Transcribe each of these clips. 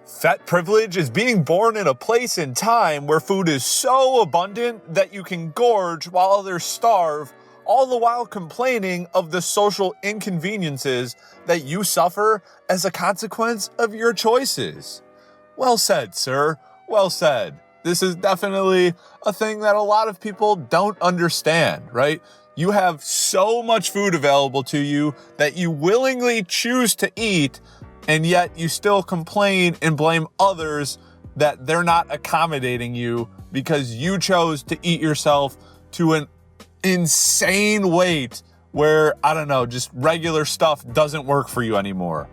Fat privilege is being born in a place and time where food is so abundant that you can gorge while others starve, all the while complaining of the social inconveniences that you suffer as a consequence of your choices. Well said, sir. Well said. This is definitely a thing that a lot of people don't understand, right? You have so much food available to you that you willingly choose to eat, and yet you still complain and blame others that they're not accommodating you because you chose to eat yourself to an insane weight where, I don't know, just regular stuff doesn't work for you anymore.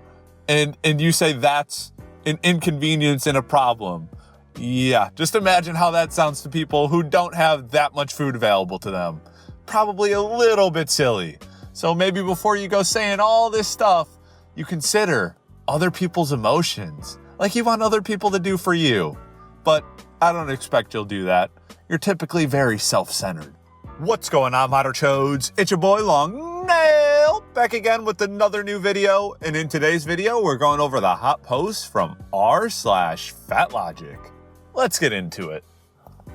And you say that's an inconvenience and a problem. Yeah, just imagine how that sounds to people who don't have that much food available to them. Probably a little bit silly. So maybe before you go saying all this stuff, you consider other people's emotions, like you want other people to do for you. But I don't expect you'll do that. You're typically very self-centered. What's going on, Modder Chodes? It's your boy Long Nail, back again with another new video. And in today's video, we're going over the hot posts from r/FatLogic. Let's get into it.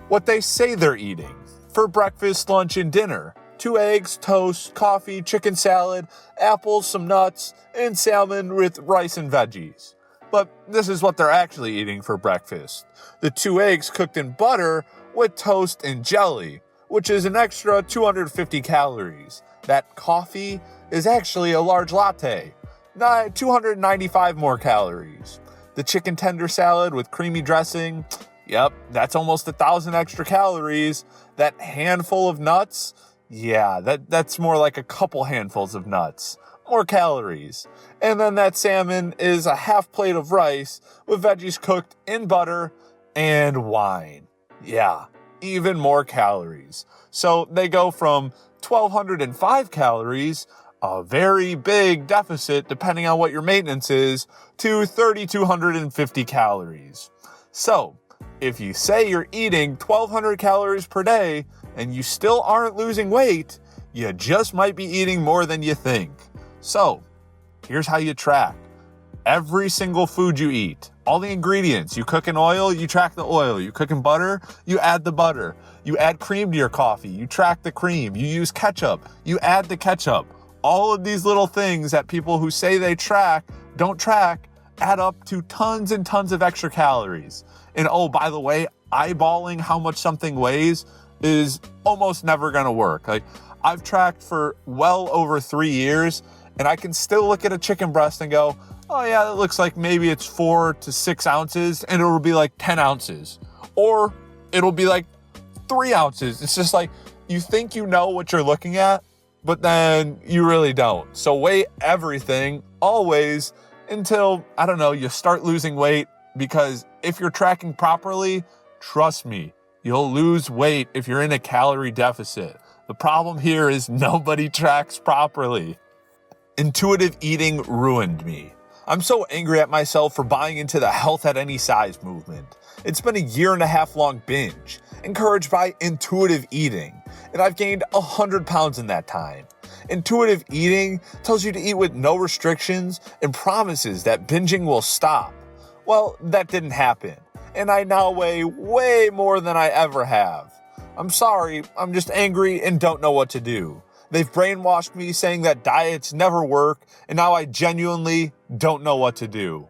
What they say they're eating for breakfast, lunch, and dinner: 2 eggs, toast, coffee, chicken salad, apples, some nuts, and salmon with rice and veggies. But this is what they're actually eating for breakfast: the 2 eggs cooked in butter with toast and jelly, which is an extra 250 calories. That coffee is actually a large latte, 295 more calories. The chicken tender salad with creamy dressing, yep, that's almost 1,000 extra calories. That handful of nuts, yeah, that's more like a couple handfuls of nuts. More calories. And then that salmon is a half plate of rice with veggies cooked in butter and wine. Yeah, even more calories. So they go from 1,205 calories, a very big deficit depending on what your maintenance is, to 3,250 calories. So if you say you're eating 1,200 calories per day and you still aren't losing weight, you just might be eating more than you think. So here's how you track every single food you eat. All the ingredients. You cook in oil, you track the oil. You cook in butter, you add the butter. You add cream to your coffee, you track the cream. You use ketchup, you add the ketchup. All of these little things that people who say they track don't track add up to tons and tons of extra calories. And oh, by the way, eyeballing how much something weighs is almost never gonna work. Like, I've tracked for well over 3 years, and I can still look at a chicken breast and go, oh yeah, it looks like maybe it's 4 to 6 ounces, and it'll be like 10 ounces. Or it'll be like 3 ounces. It's just like, you think you know what you're looking at, but then you really don't. So weigh everything, always, until, I don't know, you start losing weight, because if you're tracking properly, trust me, you'll lose weight if you're in a calorie deficit. The problem here is nobody tracks properly. Intuitive eating ruined me. I'm so angry at myself for buying into the health at any size movement. It's been a 1.5 year long binge, encouraged by intuitive eating, and I've gained 100 pounds in that time. Intuitive eating tells you to eat with no restrictions and promises that binging will stop. Well, that didn't happen, and I now weigh way more than I ever have. I'm sorry, I'm just angry and don't know what to do. They've brainwashed me saying that diets never work, and now I genuinely don't know what to do.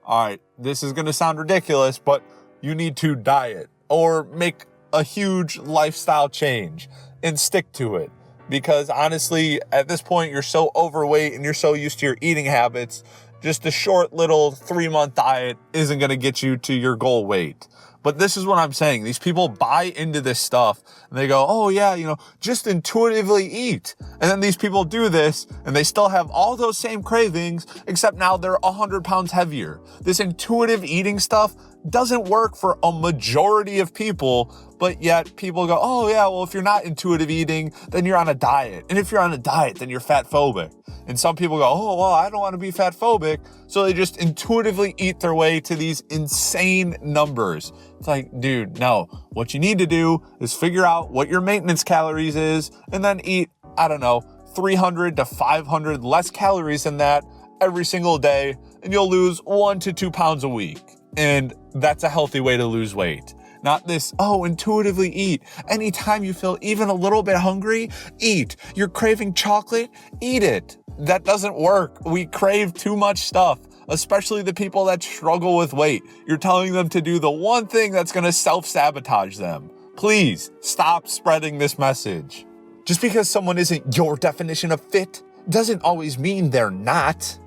All right, this is going to sound ridiculous, but you need to diet or make a huge lifestyle change and stick to it. Because honestly, at this point, you're so overweight and you're so used to your eating habits, just a short little 3-month diet isn't going to get you to your goal weight. But this is what I'm saying. These people buy into this stuff and they go, oh yeah, just intuitively eat. And then these people do this and they still have all those same cravings, except now they're 100 pounds heavier. This intuitive eating stuff doesn't work for a majority of people, but yet people go, oh yeah, well, if you're not intuitive eating, then you're on a diet. And if you're on a diet, then you're fat phobic. And some people go, oh, well, I don't want to be fat phobic. So they just intuitively eat their way to these insane numbers. It's like, dude, no. What you need to do is figure out what your maintenance calories is and then eat, 300 to 500 less calories than that every single day, and you'll lose 1 to 2 pounds a week. And that's a healthy way to lose weight. Not this, intuitively eat. Anytime you feel even a little bit hungry, eat. You're craving chocolate, eat it. That doesn't work. We crave too much stuff, especially the people that struggle with weight. You're telling them to do the one thing that's going to self-sabotage them. Please stop spreading this message. Just because someone isn't your definition of fit doesn't always mean they're not.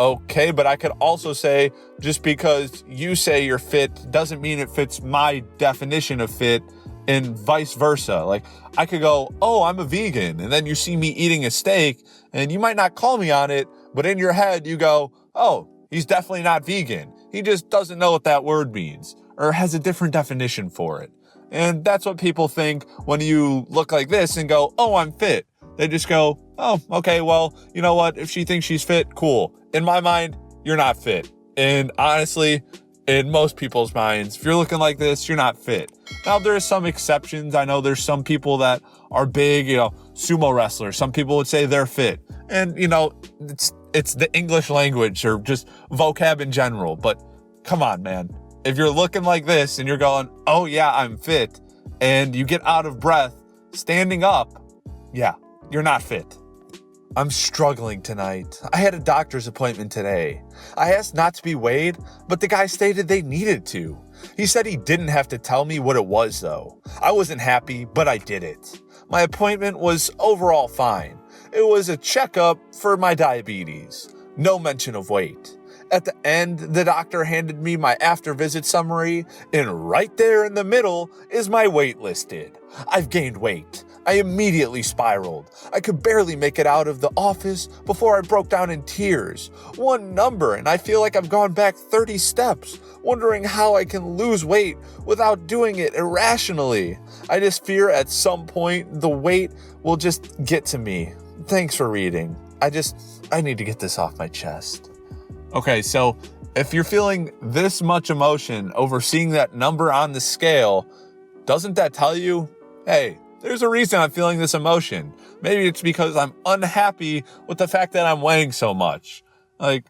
Okay, but I could also say just because you say you're fit doesn't mean it fits my definition of fit, and vice versa. Like, I could go, I'm a vegan, and then you see me eating a steak, and you might not call me on it, but in your head you go, he's definitely not vegan. He just doesn't know what that word means, or has a different definition for it. And that's what people think when you look like this and go, I'm fit. They just go, okay, well, you know what? If she thinks she's fit, cool. In my mind, you're not fit. And honestly, in most people's minds, if you're looking like this, you're not fit. Now, there are some exceptions. I know there's some people that are big, sumo wrestlers. Some people would say they're fit. And, it's the English language or just vocab in general. But come on, man. If you're looking like this and you're going, I'm fit, and you get out of breath standing up, you're not fit. I'm struggling tonight. I had a doctor's appointment today. I asked not to be weighed, but the guy stated they needed to. He said he didn't have to tell me what it was, though. I wasn't happy, but I did it. My appointment was overall fine. It was a checkup for my diabetes. No mention of weight. At the end, the doctor handed me my after-visit summary, and right there in the middle is my weight listed. I've gained weight. I immediately spiraled. I could barely make it out of the office before I broke down in tears. One number, and I feel like I've gone back 30 steps, wondering how I can lose weight without doing it irrationally. I just fear at some point the weight will just get to me. Thanks for reading. I need to get this off my chest. Okay, so if you're feeling this much emotion over seeing that number on the scale, doesn't that tell you, hey, there's a reason I'm feeling this emotion. Maybe it's because I'm unhappy with the fact that I'm weighing so much. I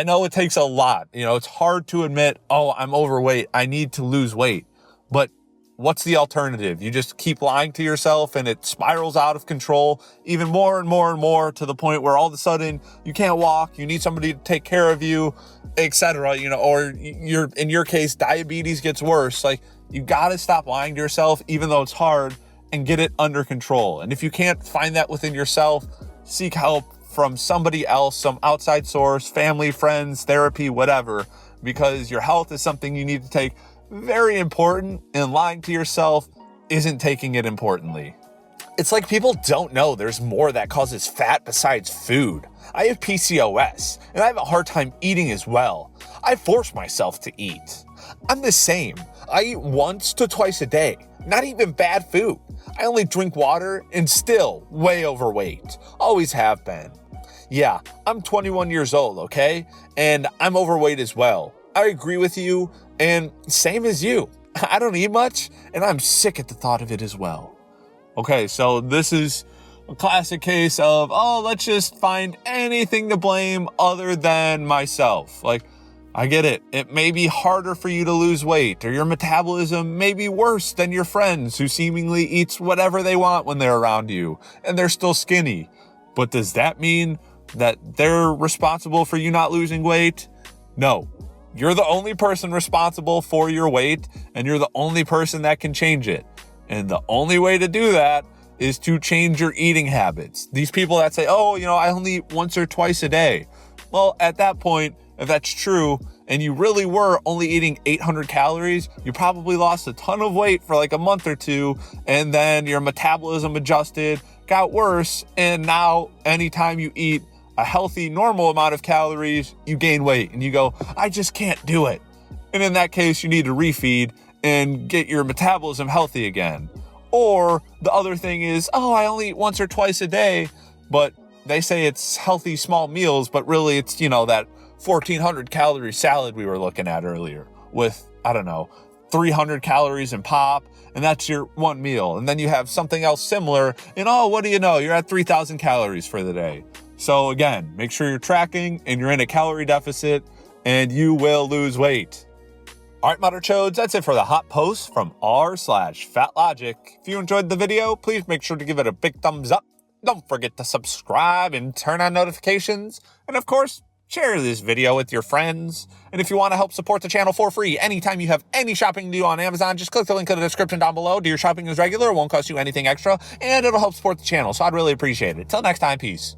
know it takes a lot. It's hard to admit, I'm overweight. I need to lose weight. But what's the alternative? You just keep lying to yourself and it spirals out of control even more and more and more to the point where all of a sudden you can't walk, you need somebody to take care of you, etc. Or in your case, diabetes gets worse. You gotta stop lying to yourself, even though it's hard, and get it under control. And if you can't find that within yourself, seek help from somebody else, some outside source, family, friends, therapy, whatever, because your health is something you need to take very important, and lying to yourself isn't taking it importantly. It's like people don't know there's more that causes fat besides food. I have PCOS, and I have a hard time eating as well. I force myself to eat. I'm the same. I eat once to twice a day. Not even bad food. I only drink water and still way overweight. Always have been. Yeah, I'm 21 years old, okay? And I'm overweight as well. I agree with you, and same as you. I don't eat much, and I'm sick at the thought of it as well. Okay, so this is a classic case of, let's just find anything to blame other than myself. I get it. It may be harder for you to lose weight, or your metabolism may be worse than your friends who seemingly eats whatever they want when they're around you, and they're still skinny. But does that mean that they're responsible for you not losing weight? No. You're the only person responsible for your weight, and you're the only person that can change it. And the only way to do that is to change your eating habits. These people that say, I only eat once or twice a day. Well, at that point, if that's true, and you really were only eating 800 calories, you probably lost a ton of weight for a month or two, and then your metabolism adjusted, got worse, and now anytime you eat a healthy, normal amount of calories, you gain weight, and you go, I just can't do it. And in that case, you need to refeed and get your metabolism healthy again. Or the other thing is, I only eat once or twice a day, but they say it's healthy small meals, but really it's, that 1,400 calorie salad we were looking at earlier with, 300 calories in pop, and that's your one meal. And then you have something else similar, and what do you know? You're at 3,000 calories for the day. So again, make sure you're tracking and you're in a calorie deficit. and you will lose weight. All right, Mother Chodes, that's it for the hot post from r/FatLogic. If you enjoyed the video, please make sure to give it a big thumbs up. Don't forget to subscribe and turn on notifications. And of course, share this video with your friends. And if you want to help support the channel for free, anytime you have any shopping to do on Amazon, just click the link in the description down below. Do your shopping as regular. It won't cost you anything extra, and it'll help support the channel. So I'd really appreciate it. Till next time, peace.